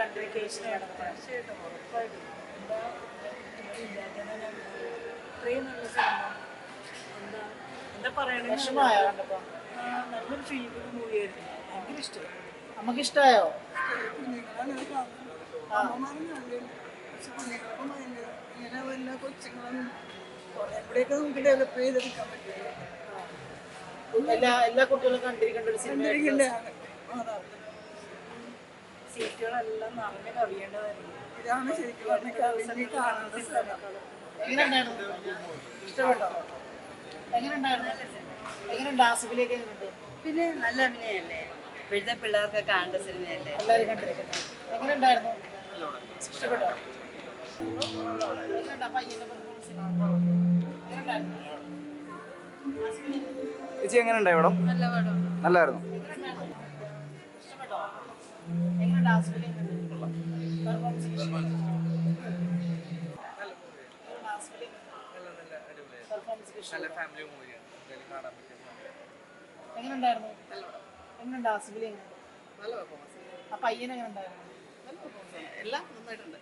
കണ്ടിട്ട് തീർച്ചയായിട്ടും ഉറപ്പായിട്ടും എന്താ ഇല്ലാതെ ഇത്രയും നല്ല സിനിമ എന്താ എന്താ പറയണേ വിഷമമായ കണ്ടപ്പോ നല്ലൊരു ഫീൽ ഗുഡ് മൂവിയായിരുന്നു ഭയങ്കര ഇഷ്ടമായി നമുക്ക് ഇഷ്ടമായോ? കുഞ്ഞുങ്ങളാണ് കാണുന്നത് അമ്മമാരും കണ്ടില്ല പക്ഷെ കുഞ്ഞുങ്ങളൊക്കെ ഭയങ്കര ഇങ്ങനെ വല്ല കൊച്ചുങ്ങളും കുറെ കൂടെയൊക്കെ നമുക്ക് ഡെവലപ്പ് ചെയ്തെടുക്കാൻ പറ്റും എല്ലാ കുട്ടികളും കണ്ടിരിക്കേണ്ട ഒരു സിനിമ. കണ്ടിരിക്കേണ്ടതാണ് സീറ്റുകളെല്ലാം നിറഞ്ഞ് കവിയേണ്ടതായിരുന്നു ഇതാണ് ശരിക്കും പറഞ്ഞ കാണേണ്ട സ്ഥലം എങ്ങനെയുണ്ടായിരുന്നു? ഇഷ്ടപ്പെട്ടോ? എങ്ങനെയുണ്ട് ആസിഫിലേക്ക്? എങ്ങനെയുണ്ട്? പിന്നെ നല്ല അഭിനയല്ലേ, ഇപ്പോഴത്തെ പിള്ളേർക്ക് കാണേണ്ട സിനിമയല്ലേ. എല്ലാവരും കണ്ടിരിക്കുന്നത് എങ്ങനെയുണ്ടായിരുന്നു? ഇഷ്ടപ്പെട്ടോ? എങ്ങനെയുണ്ട് ആ പയ്യന്റെ പെർഫോമൻസ്? എങ്ങനെയുണ്ടായിരുന്നു? ചേച്ചി എങ്ങനെയുണ്ടായി പടം? നല്ലായിരുന്നു. ഇഷ്ടപ്പെട്ടോ? എങ്ങനെയുണ്ട് ആസിഫിലേക്ക് പെർഫോമൻസ്? എങ്ങനെയുണ്ടായിരുന്നു? എങ്ങനെയുണ്ട് ആസിഫിലേക്ക്? ആ പയ്യൻ എങ്ങനെ ഉണ്ടായിരുന്നു? എല്ലാം നന്നായിട്ടുണ്ട്.